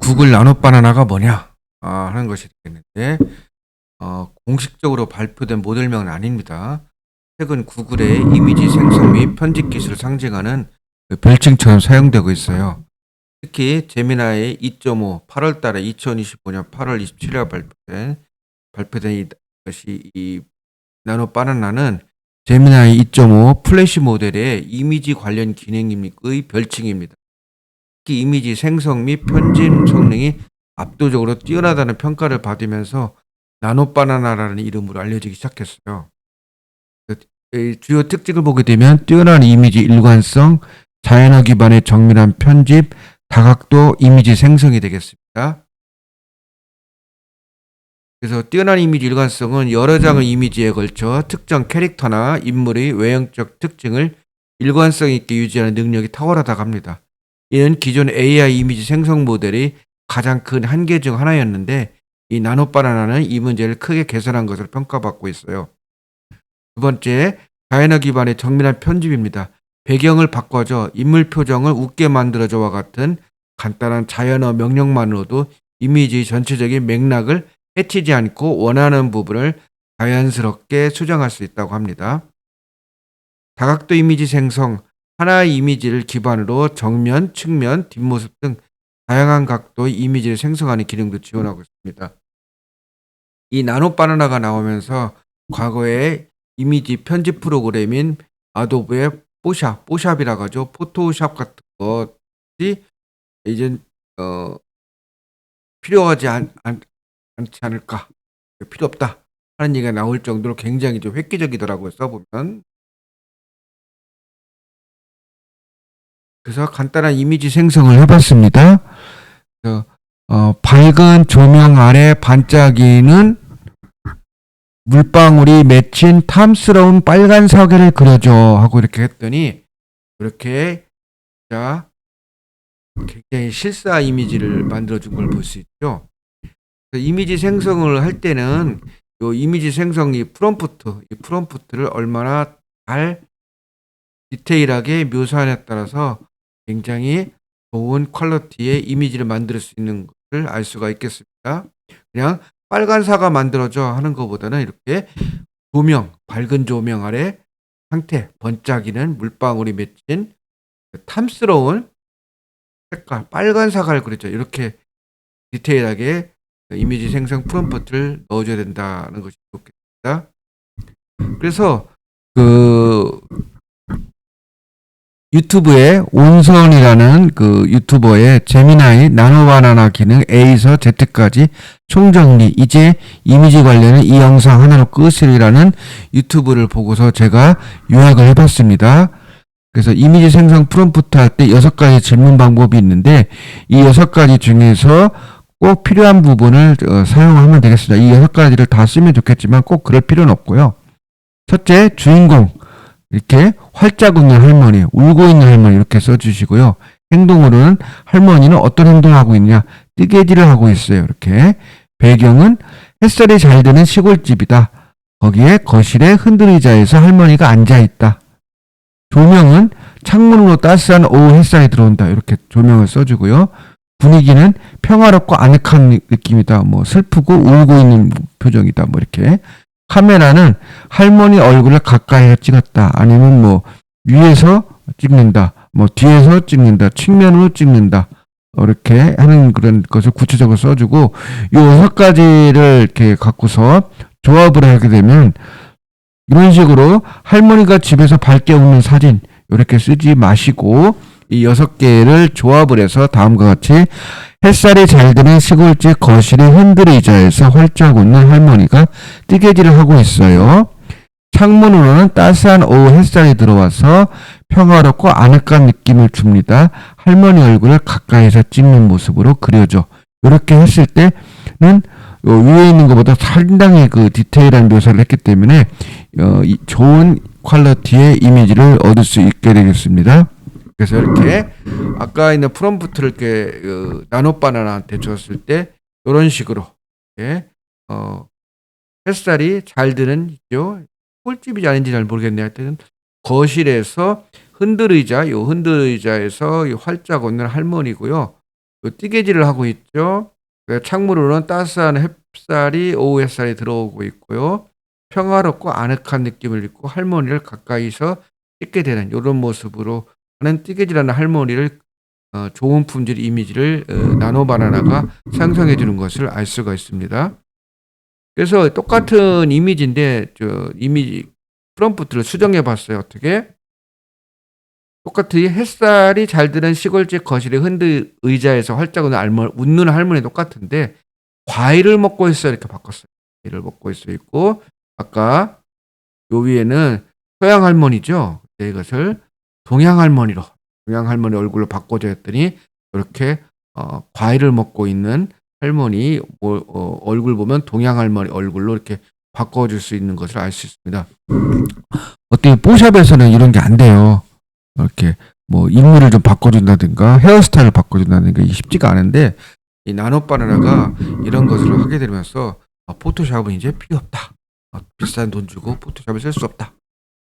구글 나노 바나나가 뭐냐 하는 것이 되겠는데, 공식적으로 발표된 모델명은 아닙니다. 최근 구글의 이미지 생성 및 편집 기술을 상징하는 그 별칭처럼 사용되고 있어요. 특히 제미나이 2.5 8월 달에 2025년 8월 27일 발표된 이것이 이 나노 바나나는 제미나이 2.5 플래시 모델의 이미지 관련 기능의 별칭입니다. 특히 이미지 생성 및 편집 성능이 압도적으로 뛰어나다는 평가를 받으면서 나노 바나나라는 이름으로 알려지기 시작했어요. 주요 특징을 보게 되면 뛰어난 이미지 일관성, 자연어 기반의 정밀한 편집, 다각도 이미지 생성이 되겠습니다. 그래서 뛰어난 이미지 일관성은 여러 장의 이미지에 걸쳐 특정 캐릭터나 인물의 외형적 특징을 일관성 있게 유지하는 능력이 탁월하다고 합니다. 이는 기존 AI 이미지 생성 모델의 가장 큰 한계 중 하나였는데, 이 나노 바나나는 이 문제를 크게 개선한 것으로 평가받고 있어요. 두 번째, 자연어 기반의 정밀한 편집입니다. 배경을 바꿔줘 인물 표정을 웃게 만들어줘와 같은 간단한 자연어 명령만으로도 이미지의 전체적인 맥락을 해치지 않고 원하는 부분을 자연스럽게 수정할 수 있다고 합니다. 다각도 이미지 생성, 하나의 이미지를 기반으로 정면, 측면, 뒷모습 등 다양한 각도의 이미지를 생성하는 기능도 지원하고 있습니다. 이 나노 바나나가 나오면서 과거에 이미지 편집 프로그램인 아도브의 뽀샵이라고 하죠. 포토샵 같은 것이 이제 필요하지 않지 않을까, 필요 없다 하는 얘기가 나올 정도로 굉장히 좀 획기적이더라고요, 써보면. 그래서 간단한 이미지 생성을 해봤습니다. 밝은 조명 아래 반짝이는 물방울이 맺힌 탐스러운 빨간 사계를 그려줘 하고 이렇게 했더니, 이렇게 굉장히 실사 이미지를 만들어준 걸 볼 수 있죠. 이미지 생성을 할 때는 이 이미지 생성 이 프롬프트를 얼마나 잘 디테일하게 묘사하냐에 따라서 굉장히 좋은 퀄리티의 이미지를 만들 수 있는 것을 알 수가 있겠습니다. 그냥 빨간 사과 만들어줘 하는 것보다는 이렇게 밝은 조명 아래 상태 번짝이는 물방울이 맺힌 탐스러운 색깔 빨간 사과를 그렸죠. 이렇게 디테일하게 이미지 생성 프롬프트를 넣어줘야 된다는 것이 좋겠습니다. 그래서 유튜브의 온선이라는 유튜버의 제미나이 나노 바나나 기능 A에서 Z까지 총정리, 이제 이미지 관련은 이 영상 하나로 끝이라는 유튜브를 보고서 제가 요약을 해봤습니다. 그래서 이미지 생성 프롬프트 할 때 6가지 질문 방법이 있는데, 이 6가지 중에서 꼭 필요한 부분을 사용하면 되겠습니다. 이 6가지를 다 쓰면 좋겠지만 꼭 그럴 필요는 없고요. 첫째, 주인공. 이렇게 활짝 웃는 할머니, 울고 있는 할머니 이렇게 써주시고요. 행동으로는 할머니는 어떤 행동을 하고 있냐, 뜨개질을 하고 있어요. 이렇게. 배경은 햇살이 잘 드는 시골집이다. 거기에 거실에 흔들의자에서 할머니가 앉아있다. 조명은 창문으로 따스한 오후 햇살이 들어온다. 이렇게 조명을 써주고요. 분위기는 평화롭고 아늑한 느낌이다. 슬프고 울고 있는 표정이다. 이렇게. 카메라는 할머니 얼굴을 가까이서 찍었다. 아니면 위에서 찍는다. 뒤에서 찍는다. 측면으로 찍는다. 이렇게 하는 그런 것을 구체적으로 써주고, 요 6가지를 이렇게 갖고서 조합을 하게 되면, 이런 식으로 할머니가 집에서 밝게 웃는 사진, 이렇게 쓰지 마시고, 이 6개를 조합을 해서 다음과 같이 햇살이 잘 드는 시골집 거실의 흔들의자에서 활짝 웃는 할머니가 뜨개질을 하고 있어요. 창문으로는 따스한 오후 햇살이 들어와서 평화롭고 아늑한 느낌을 줍니다. 할머니 얼굴을 가까이서 찍는 모습으로 그려줘. 이렇게 했을 때는 위에 있는 것보다 상당히 디테일한 묘사를 했기 때문에 좋은 퀄리티의 이미지를 얻을 수 있게 되겠습니다. 그래서 이렇게 아까 있는 프롬프트를 이렇게 나노 바나나한테 줬을 때 이런 식으로 햇살이 잘 드는 꿀집이 아닌지 잘 모르겠네요. 하여튼 거실에서 흔들의자에서 활짝 웃는 할머니고요. 그 뜨개질을 하고 있죠. 창문으로는 따스한 햇살이 오후 햇살이 들어오고 있고요. 평화롭고 아늑한 느낌을 입고 할머니를 가까이서 찍게 되는 이런 모습으로 하는 뜨개질하는 할머니를 좋은 품질 이미지를 나노바나나가 생성해 주는 것을 알 수가 있습니다. 그래서 똑같은 이미지인데 이미지 프롬프트를 수정해 봤어요. 어떻게? 똑같이 햇살이 잘 드는 시골집 거실의 흔들 의자에서 활짝 웃는 할머니 똑같은데 과일을 먹고 있어 이렇게 바꿨어요. 과일을 먹고 있어 있고 아까 요 위에는 서양 할머니죠. 이것을 동양 할머니 얼굴로 바꿔줘 했더니 이렇게 과일을 먹고 있는 할머니 얼굴 보면 동양 할머니 얼굴로 이렇게 바꿔줄 수 있는 것을 알 수 있습니다. 어떻게 뽀샵에서는 이런 게 안 돼요. 이렇게 뭐 인물을 좀 바꿔준다든가 헤어스타일을 바꿔준다든가 이게 쉽지가 않은데 이 나노바나나가 이런 것을 하게 되면서 포토샵은 이제 필요 없다. 비싼 돈 주고 포토샵을 쓸 수 없다.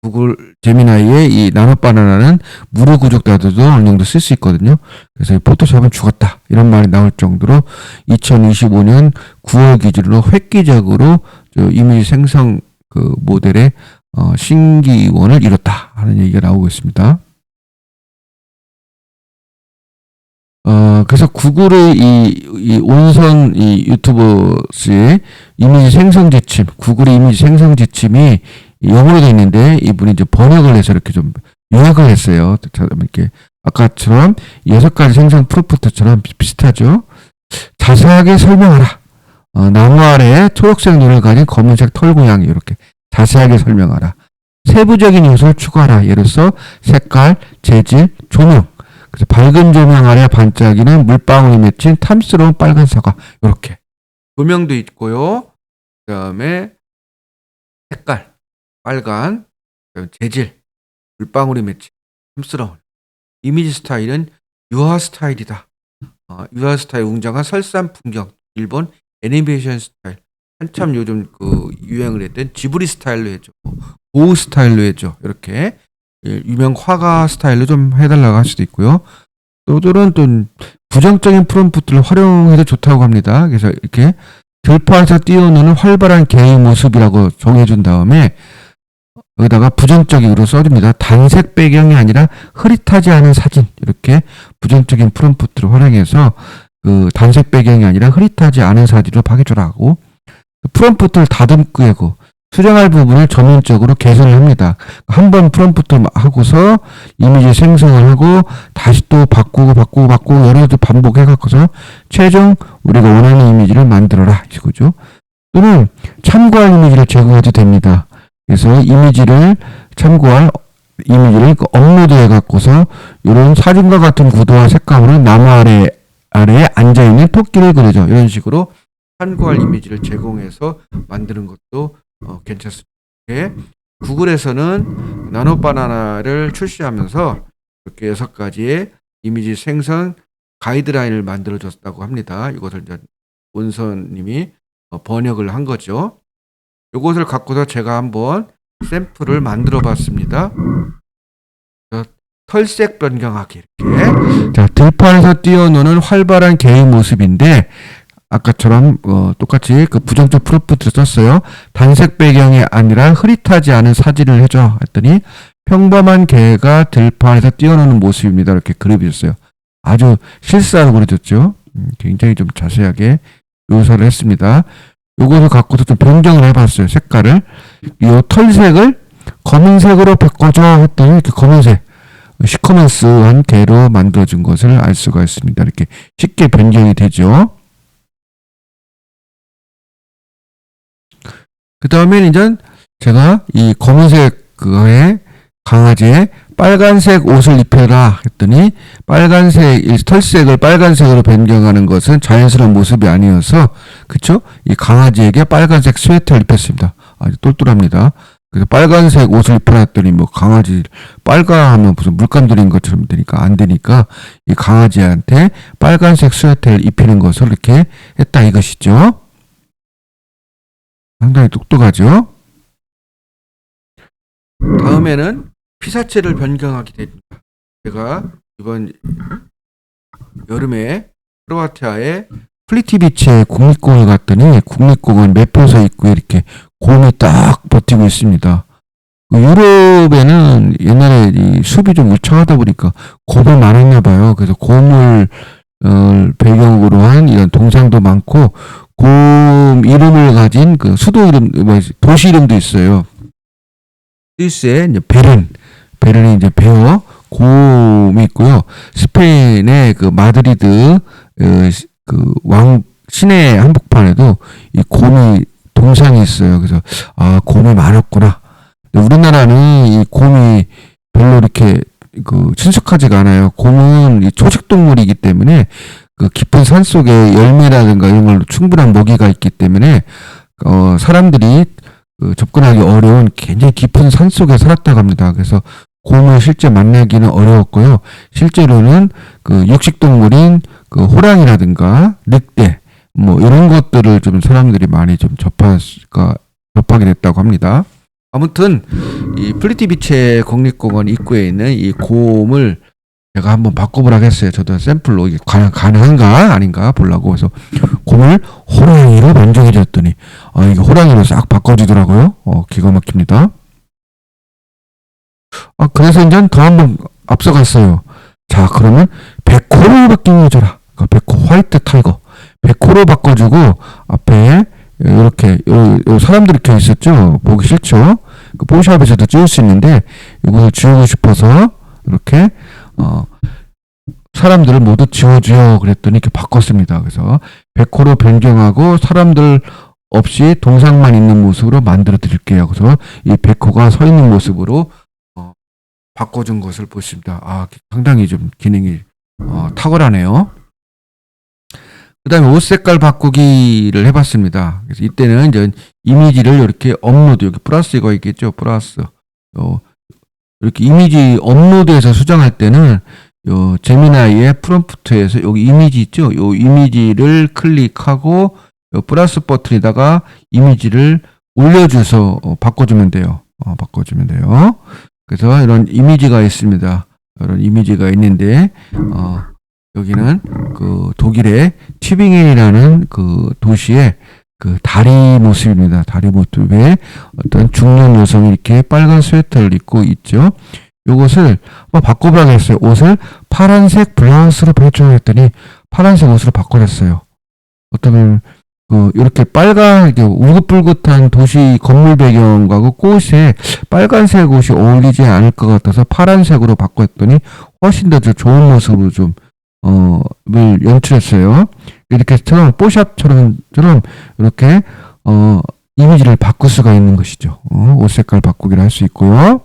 구글 제미나이의 이 나노바나나는 무료 구독자들도 어느 정도 쓸 수 있거든요. 그래서 이 포토샵은 죽었다. 이런 말이 나올 정도로 2025년 9월 기준으로 획기적으로 이미지 생성 그 모델의 신기원을 이뤘다 하는 얘기가 나오고 있습니다. 그래서 구글의 이 온선 이 유튜버스의 이미지 생성 지침, 구글의 이미지 생성 지침이 영어로 되어 있는데 이분이 이제 번역을 해서 이렇게 좀 요약을 했어요. 이렇게 아까처럼 6가지 생성 프롬프트처럼 비슷하죠. 자세하게 설명하라. 나무 아래에 초록색 눈을 가진 검은색 털고양이 이렇게 자세하게 설명하라. 세부적인 요소를 추가하라. 예를 들어서 색깔, 재질, 조명. 그래서 밝은 조명 아래 반짝이는 물방울이 맺힌 탐스러운 빨간 사과. 이렇게 조명도 있고요. 그다음에 색깔, 빨간, 재질, 물방울이 맺힌 탐스러운. 이미지 스타일은 유화 스타일이다. 유화 스타일 웅장한 설산 풍경, 일본 애니메이션 스타일. 한참 요즘 그 유행을 했던 지브리 스타일로 해줘. 고우 스타일로 해줘. 이렇게 유명 화가 스타일로 좀 해달라고 할 수도 있고요. 또들은 또 부정적인 프롬프트를 활용해도 좋다고 합니다. 그래서 이렇게 들판에서 뛰어노는 활발한 개의 모습이라고 정해준 다음에 여기다가 부정적으로 써줍니다. 단색 배경이 아니라 흐릿하지 않은 사진. 이렇게 부정적인 프롬프트를 활용해서 그 단색 배경이 아니라 흐릿하지 않은 사진으로 바꿔주라고 프롬프트를 다듬고 수정할 부분을 전면적으로 개선을 합니다. 한 번 프롬프트 하고서 이미지 생성을 하고 다시 또 바꾸고 여러 번 반복해 갖고서 최종 우리가 원하는 이미지를 만들어라 이거죠. 또는 참고할 이미지를 제공해도 됩니다. 그래서 이미지를 참고할 이미지를 업로드해 갖고서 이런 사진과 같은 구도와 색감으로 나무 아래에 앉아 있는 토끼를 그려줘. 이런 식으로 참고할 이미지를 제공해서 만드는 것도 괜찮습니다. 구글에서는 나노바나나를 출시하면서 이렇게 6가지의 이미지 생성 가이드라인을 만들어줬다고 합니다. 이것을 이제 온선님이 번역을 한 거죠. 이것을 갖고서 제가 한번 샘플을 만들어 봤습니다. 털색 변경하기 이렇게. 자, 들판에서 뛰어노는 활발한 개의 모습인데 아까처럼 똑같이 그 부정적 프롬프트를 썼어요. 단색 배경이 아니라 흐릿하지 않은 사진을 해줘 했더니 평범한 개가 들판에서 뛰어노는 모습입니다. 이렇게 그려주셨어요. 아주 실사로 그려줬죠. 굉장히 좀 자세하게 묘사를 했습니다. 요것을 갖고도 좀 변경을 해봤어요. 색깔을. 이 털색을 검은색으로 바꿔줘 했더니 이렇게 검은색 시커먼스한 개로 만들어준 것을 알 수가 있습니다. 이렇게 쉽게 변경이 되죠. 그 다음에 이제 제가 이 검은색 그거에 강아지에 빨간색 옷을 입혀라 했더니 빨간색 털색을 빨간색으로 변경하는 것은 자연스러운 모습이 아니어서 그쵸? 이 강아지에게 빨간색 스웨터를 입혔습니다. 아주 똘똘합니다. 그래서 빨간색 옷을 입혀놨더니 뭐 강아지 빨가하면 무슨 물감 들인 것처럼 되니까 안 되니까 이 강아지한테 빨간색 스웨터를 입히는 것을 이렇게 했다 이것이죠. 상당히 똑똑하죠. 다음에는 피사체를 변경하게 됩니다. 제가 이번 여름에 크로아티아의 플리티비체 국립공원 갔더니 국립공원 매표소 입구에 이렇게 곰이 딱 버티고 있습니다. 유럽에는 옛날에 이 숲이 좀 울창하다 보니까 곰이 많았나 봐요. 그래서 곰을 배경으로 한 이런 동상도 많고 곰 이름을 가진 그 수도 이름, 도시 이름도 있어요. 스위스의 이제 베른이 이제 배어 곰이 있고요. 스페인의 그 마드리드 그 시내 한복판에도 이 곰이 동상이 있어요. 그래서 곰이 많았구나. 우리나라는 이 곰이 별로 이렇게 그 친숙하지가 않아요. 곰은 이 초식 동물이기 때문에 그 깊은 산 속에 열매라든가 이런 걸로 충분한 먹이가 있기 때문에 사람들이 접근하기 어려운 굉장히 깊은 산 속에 살았다고 합니다. 그래서 곰을 실제 만나기는 어려웠고요. 실제로는 그 육식 동물인 그 호랑이라든가 늑대 뭐 이런 것들을 좀 사람들이 많이 좀 접하게 됐다고 합니다. 아무튼 이 플리티비체 국립공원 입구에 있는 이 곰을 제가 한번 바꿔보라고 했어요. 저도 샘플로 이게 가능한가 아닌가 보려고. 그래서 곰을 호랑이로 변종해줬더니 이게 호랑이로 싹 바꿔주더라고요. 기가 막힙니다. 그래서 이제 더 한번 앞서갔어요. 자, 그러면 백호로 바뀌어줘라. 그러니까 백호 화이트 타이거 백호로 바꿔주고 앞에 이렇게 요 사람들이 켜 있었죠. 보기 싫죠. 그 포샵에서도 지울 수 있는데 이걸 지우고 싶어서 이렇게 사람들을 모두 지워줘요. 그랬더니 이렇게 바꿨습니다. 그래서 백호로 변경하고 사람들 없이 동상만 있는 모습으로 만들어 드릴게요. 그래서 이 백호가 서 있는 모습으로 바꿔준 것을 보십니다. 상당히 좀 기능이 탁월하네요. 그 다음에 옷 색깔 바꾸기를 해봤습니다. 그래서 이때는 이제 이미지를 이렇게 업로드, 여기 플러스 이거 있겠죠? 플러스. 이렇게 이미지 업로드해서 수정할 때는 요 제미나이의 프롬프트에서 여기 이미지 있죠? 요 이미지를 클릭하고 요 플러스 버튼에다가 이미지를 올려줘서 바꿔주면 돼요. 바꿔주면 돼요. 그래서 이런 이미지가 있습니다. 이런 이미지가 있는데, 여기는 그 독일의 튜빙헨이라는 그 도시의 그 다리 모습입니다. 다리 모습에 어떤 중년 여성이 이렇게 빨간 스웨터를 입고 있죠. 요것을 한번 바꿔보라고 했어요. 옷을 파란색 블라우스로 변경했더니 파란색 옷으로 바꿔냈어요. 어떤 이렇게 빨간, 울긋불긋한 도시 건물 배경과 꽃에 빨간색 옷이 어울리지 않을 것 같아서 파란색으로 바꿨더니 훨씬 더 좋은 모습으로 좀 연출했어요. 이렇게 뽀샵처럼 이렇게 이미지를 바꿀 수가 있는 것이죠. 옷 색깔 바꾸기를 할 수 있고요.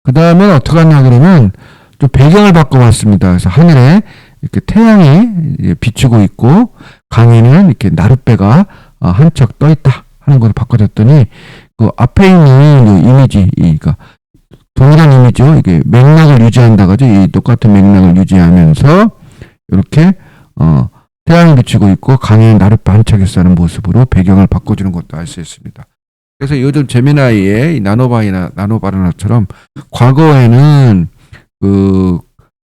그 다음엔 어떻게 하냐 그러면 좀 배경을 바꿔봤습니다. 그래서 하늘에 이렇게 태양이 비추고 있고 강에는 이렇게 나룻배가 한 척 떠 있다 하는 걸 바꿔줬더니 그 앞에 있는 이미지, 그러니까 동일한 이미지요. 이게 맥락을 유지한다고 하죠. 이 똑같은 맥락을 유지하면서 이렇게 태양이 비추고 있고 강에 나룻배 한 척이 싸는 모습으로 배경을 바꿔주는 것도 알 수 있습니다. 그래서 요즘 제미나이의 나노바나나처럼 과거에는 그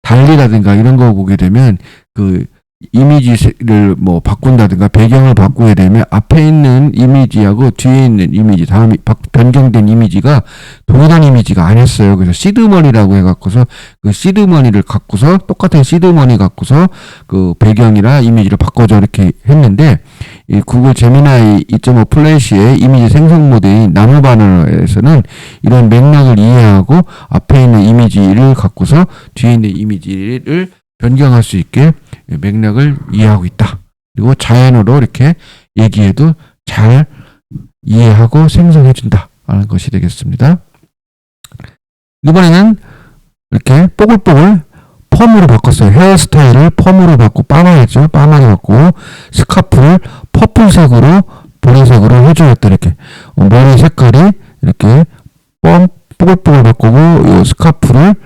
달리라든가 이런 거 보게 되면 그 이미지를 뭐 바꾼다든가 배경을 바꾸게 되면 앞에 있는 이미지하고 뒤에 있는 이미지, 다음 변경된 이미지가 동일한 이미지가 아니었어요. 그래서 시드머니라고 해갖고서 그 시드머니를 갖고서 똑같은 시드머니 갖고서 그 배경이나 이미지를 바꿔줘 이렇게 했는데 이 구글 제미나이 2.5 플래시의 이미지 생성 모드인 나노바나나에서는 이런 맥락을 이해하고 앞에 있는 이미지를 갖고서 뒤에 있는 이미지를 변경할 수 있게 맥락을 이해하고 있다. 그리고 자연어로 이렇게 얘기해도 잘 이해하고 생성해준다 하는 것이 되겠습니다. 이번에는 이렇게 뽀글뽀글 펌으로 바꿨어요. 헤어스타일을 펌으로 바꾸고 빠마했죠. 빠마로 바꾸고 스카프를 퍼플색으로 보라색으로 해주었다. 이렇게 머리 색깔이 이렇게 뽀글뽀글 바꾸고 이 스카프를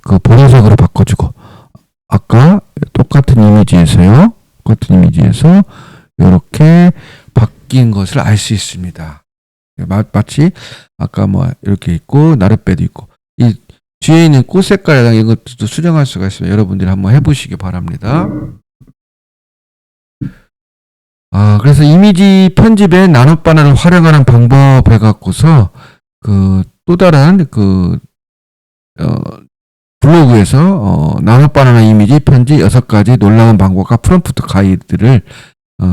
그 보라색으로 바꿔주고 아까 똑같은 이미지에서요. 똑같은 이미지에서 이렇게 바뀐 것을 알 수 있습니다. 마치 아까 뭐 이렇게 있고 나룻배도 있고 이 뒤에 있는 꽃 색깔이랑 이것도 수정할 수가 있어요. 여러분들이 한번 해보시기 바랍니다. 그래서 이미지 편집에 나노바나를 활용하는 방법에 갖고서 또 다른 블로그에서 나노바나나 이미지 편집 6가지 놀라운 방법과 프롬프트 가이드를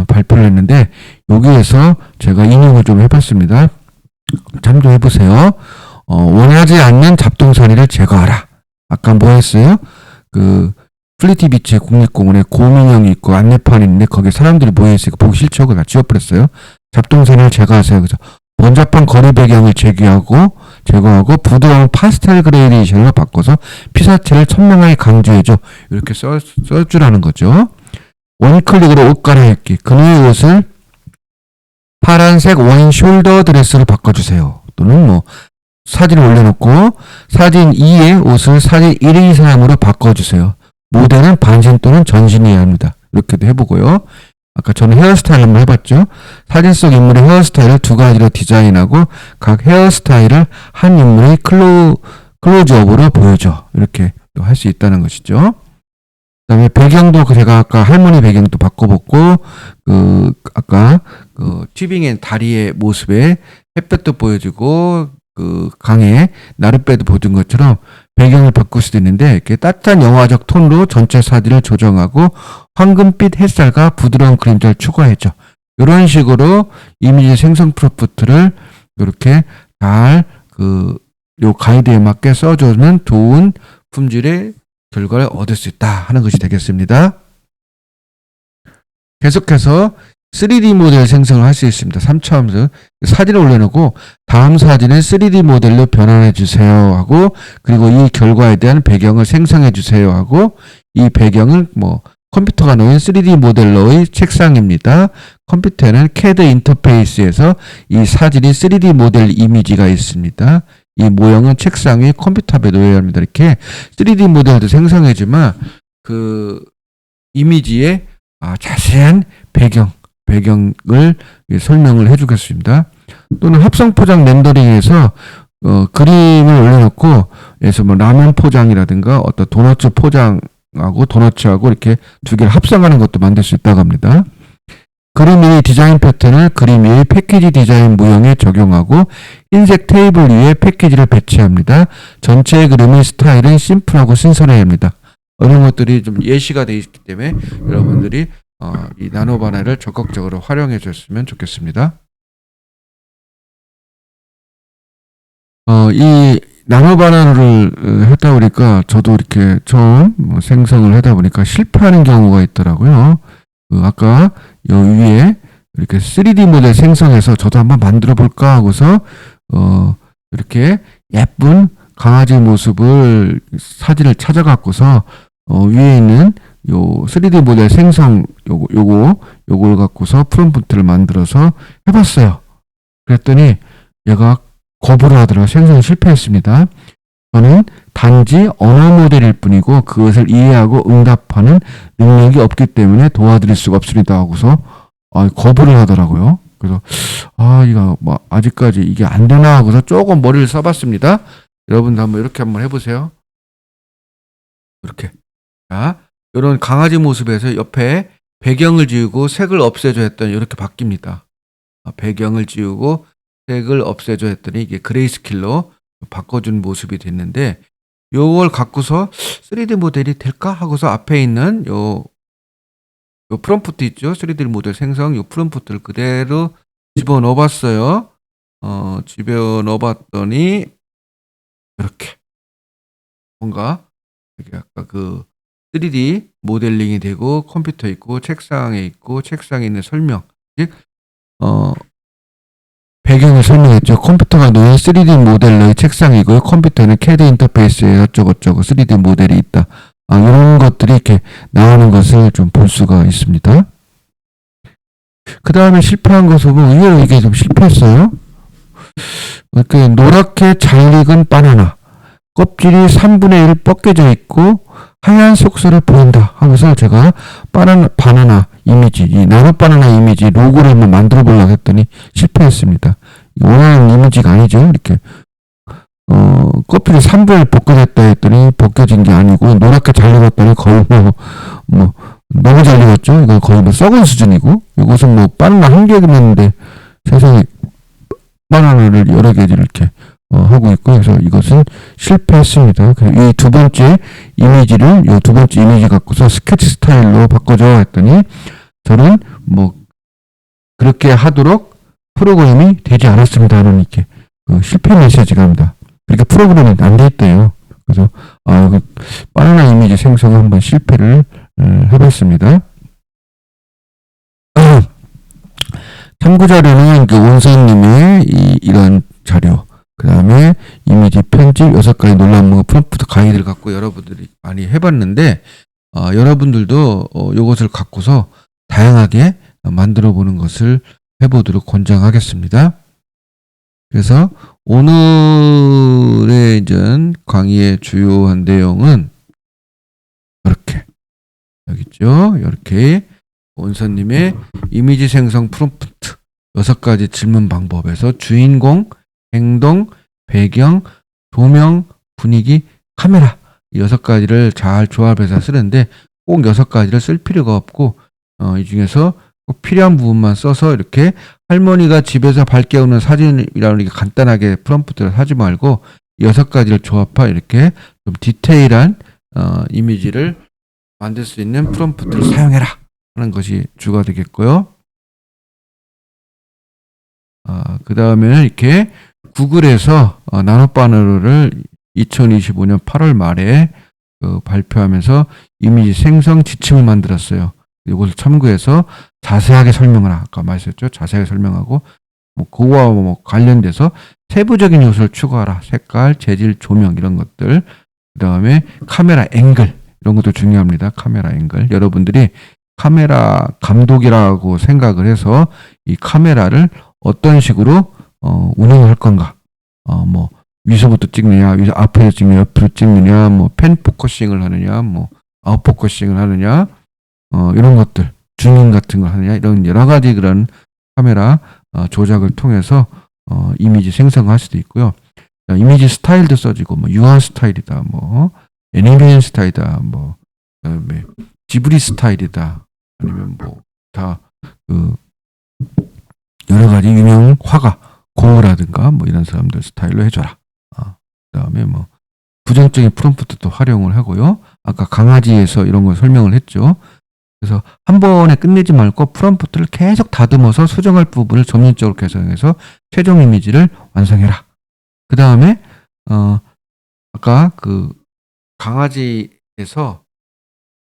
발표를 했는데, 여기에서 제가 인용을 좀 해봤습니다. 참조해보세요. 원하지 않는 잡동사니를 제거하라. 아까 뭐 했어요? 플리티 비치 국립공원에 고민형이 있고 안내판이 있는데 거기에 사람들이 모여있으니까 보기 싫죠. 그거 다 지워버렸어요. 잡동사니를 제거하세요. 그래서 번잡한 거리 배경을 제거하고 부드러운 파스텔 그레이데이션으로 바꿔서 피사체를 선명하게 강조해줘. 이렇게 써주라는 거죠. 원클릭으로 옷 갈아입기. 그녀의 옷을 파란색 와인 숄더 드레스로 바꿔주세요. 또는 뭐 사진을 올려놓고 사진 2의 옷을 사진 1의 이상으로 바꿔주세요. 모델은 반신 또는 전신이어야 합니다. 이렇게도 해보고요. 아까 저는 헤어스타일 한번 해봤죠. 사진 속 인물의 헤어스타일을 2가지로 디자인하고 각 헤어스타일을 한 인물의 클로즈업으로 보여줘. 이렇게 또 할 수 있다는 것이죠. 그 다음에 배경도 제가 아까 할머니 배경도 바꿔봤고, 아까 튜빙의 다리의 모습에 햇볕도 보여주고, 강에 나룻배도 보여준 것처럼 배경을 바꿀 수도 있는데, 이렇게 따뜻한 영화적 톤으로 전체 사진을 조정하고 황금빛 햇살과 부드러운 그림자를 추가해줘. 이런 식으로 이미지 생성 프롬프트를 이렇게 잘 요 가이드에 맞게 써주면 좋은 품질의 결과를 얻을 수 있다 하는 것이 되겠습니다. 계속해서 3D 모델 생성을 할 수 있습니다. 3차원에서 사진을 올려놓고 다음 사진을 3D 모델로 변환해 주세요 하고, 그리고 이 결과에 대한 배경을 생성해 주세요 하고, 이 배경을 컴퓨터가 놓인 3D 모델러의 책상입니다. 컴퓨터에는 CAD 인터페이스에서 이 사진이 3D 모델 이미지가 있습니다. 이 모형은 책상 위에 컴퓨터 앞에 놓여야 합니다. 이렇게 3D 모델도 생성해주면 이미지에 자세한 배경을 설명을 해주겠습니다. 또는 합성 포장 렌더링에서 그림을 올려놓고, 그래서 라면 포장이라든가 어떤 도너츠 포장하고 도너츠하고 이렇게 두 개를 합성하는 것도 만들 수 있다고 합니다. 그림 위의 디자인 패턴을 그림 위의 패키지 디자인 모형에 적용하고 흰색 테이블 위에 패키지를 배치합니다. 전체 그림의 스타일은 심플하고 신선해야 합니다. 이런 것들이 좀 예시가 되어 있기 때문에 여러분들이 이 나노바나를 적극적으로 활용해 줬으면 좋겠습니다. 이 나노바나를 하다 보니까 저도 이렇게 처음 생성을 하다 보니까 실패하는 경우가 있더라고요. 아까 요 위에 이렇게 3D 모델 생성해서 저도 한번 만들어 볼까 하고서 이렇게 예쁜 강아지 모습을 사진을 찾아갖고서 위에 있는 요 3D 모델 생성 요걸 갖고서 프롬프트를 만들어서 해봤어요. 그랬더니 얘가 거부를 하더라고요. 생성이 실패했습니다. 저는 단지 언어 모델일 뿐이고 그것을 이해하고 응답하는 능력이 없기 때문에 도와드릴 수가 없습니다 하고서 거부를 하더라고요. 그래서 이거 아직까지 이게 안 되나 하고서 조금 머리를 써봤습니다. 여러분도 이렇게 한번 해보세요. 이렇게. 자, 이런 강아지 모습에서 옆에 배경을 지우고 색을 없애줘 했더니 이렇게 바뀝니다. 배경을 지우고 색을 없애줘 했더니 이게 그레이스킬로 바꿔준 모습이 됐는데, 요걸 갖고서 3D 모델이 될까 하고서 앞에 있는 요 프롬프트 있죠? 3D 모델 생성 요 프롬프트를 그대로 집어넣어 봤어요. 집어넣어 봤더니 이렇게 뭔가 이렇게 아까 3D 모델링이 되고 컴퓨터 있고 책상에 있는 설명, 즉 배경을 설명했죠. 컴퓨터가 놓인 3D 모델러의 책상이고요. 컴퓨터는 CAD 인터페이스에 어쩌고저쩌고 3D 모델이 있다. 이런 것들이 이렇게 나오는 것을 좀 볼 수가 있습니다. 그 다음에 실패한 것은 의외로 이게 좀 실패했어요. 이렇게 노랗게 잘 익은 바나나. 껍질이 3분의 1 벗겨져 있고 하얀 속살을 보인다 하면서 제가 바나나 이미지, 이 나노바나나 이미지 로고를 한번 만들어 보려고 했더니 실패했습니다. 원하는 이미지가 아니죠. 이렇게 껍질이 3분의 1 벗겨졌다 했더니 벗겨진 게 아니고 노랗게 잘 익었더니 거의 너무 잘 익었죠? 이거 거의 뭐 썩은 수준이고, 이것은 뭐 바나나 한 개였는데 세상에 바나나를 여러 개를 이렇게 하고 있고, 그래서 이것은 실패했습니다. 이 두 번째 이미지를, 이 두 번째 이미지 갖고서 스케치 스타일로 바꿔줘 했더니, 저는 뭐, 그렇게 하도록 프로그램이 되지 않았습니다 하는 이렇게 실패 메시지가 합니다. 그러니까 프로그램이 안 돼 있대요. 그래서, 바나나 이미지 생성을 한번 실패를 해봤습니다. 참고 자료는 그 원사님의 이런 자료, 그 다음에 이미지 편집 6가지 논란문과 프롬프트 가이드를 갖고 여러분들이 많이 해봤는데, 여러분들도 이것을 갖고서 다양하게 만들어 보는 것을 해보도록 권장하겠습니다. 그래서 오늘의 이제 강의의 주요한 내용은 이렇게 여기 있죠. 이렇게 원서님의 이미지 생성 프롬프트 6가지 질문 방법에서 주인공, 행동, 배경, 조명, 분위기, 카메라 이 6가지를 잘 조합해서 쓰는데 꼭 6가지를 쓸 필요가 없고 이 중에서 꼭 필요한 부분만 써서 이렇게 할머니가 집에서 밝게 오는 사진이라는 게 간단하게 프롬프트를 하지 말고 6가지를 조합하 이렇게 좀 디테일한 이미지를 만들 수 있는 프롬프트를 사용해라 하는 것이 주가 되겠고요. 그 다음에는 이렇게 구글에서 나노바너를 2025년 8월 말에 발표하면서 이미지 생성 지침을 만들었어요. 이것을 참고해서 자세하게 설명을 아까 말했었죠. 자세하게 설명하고 그거와 관련돼서 세부적인 요소를 추가하라. 색깔, 재질, 조명 이런 것들. 그 다음에 카메라 앵글 이런 것도 중요합니다. 카메라 앵글. 여러분들이 카메라 감독이라고 생각을 해서 이 카메라를 어떤 식으로 운영할 건가. 위서부터 찍느냐, 앞에서 찍느냐, 옆으로 찍느냐, 펜 포커싱을 하느냐, 아웃 포커싱을 하느냐, 이런 것들, 줌인 같은 걸 하느냐, 이런 여러 가지 그런 카메라 조작을 통해서 이미지 생성할 수도 있고요. 이미지 스타일도 써지고, 유한 스타일이다, 애니메이션 스타일이다, 그다음에 지브리 스타일이다, 아니면 여러 가지 유명 화가, 고흐라든가 이런 사람들 스타일로 해줘라. 그다음에 부정적인 프롬프트도 활용을 하고요. 아까 강아지에서 이런 걸 설명을 했죠. 그래서 한 번에 끝내지 말고 프롬프트를 계속 다듬어서 수정할 부분을 점진적으로 개선해서 최종 이미지를 완성해라. 그 다음에 아까 그 강아지에서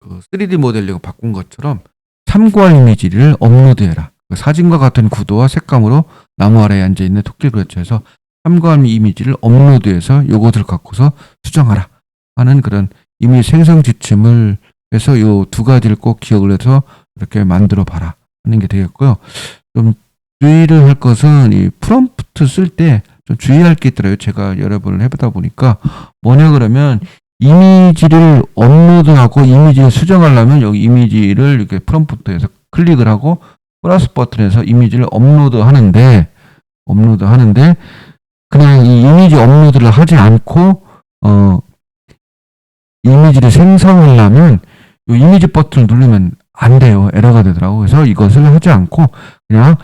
그 3D 모델링을 바꾼 것처럼 참고할 이미지를 업로드해라. 그 사진과 같은 구도와 색감으로 나무 아래에 앉아있는 토끼를 그려쳐서 참고할 이미지를 업로드해서 요것을 갖고서 수정하라 하는 그런 이미지 생성 지침을 해서 요 2가지를 꼭 기억을 해서 이렇게 만들어 봐라 하는 게 되겠고요. 좀 주의를 할 것은 이 프롬프트 쓸 때 좀 주의할 게 있더라고요. 제가 여러 번을 해보다 보니까 뭐냐 그러면 이미지를 업로드하고 이미지를 수정하려면 여기 이미지를 이렇게 프롬프트에서 클릭을 하고 플러스 버튼에서 이미지를 업로드 하는데 그냥 이 이미지 업로드를 하지 않고 이미지를 생성하려면 이 이미지 버튼을 누르면 안 돼요. 에러가 되더라고요. 그래서 이것을 하지 않고 그냥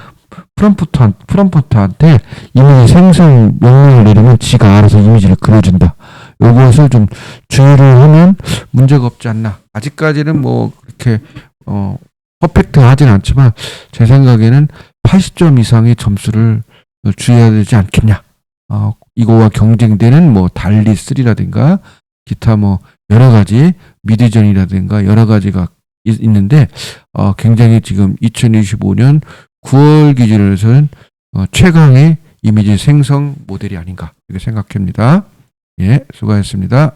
프롬프트한테 이미지 생성 명령을 내리면 지가 알아서 이미지를 그려준다. 이것을 좀 주의를 하면 문제가 없지 않나. 아직까지는 그렇게 퍼펙트 하진 않지만 제 생각에는 80점 이상의 점수를 주의해야 되지 않겠냐. 이거와 경쟁되는 달리 3라든가 기타 여러 가지 미디전이라든가 여러 가지가 있는데 굉장히 지금 2025년 9월 기준으로 해서는 최강의 이미지 생성 모델이 아닌가 이렇게 생각합니다. 예, 수고하셨습니다.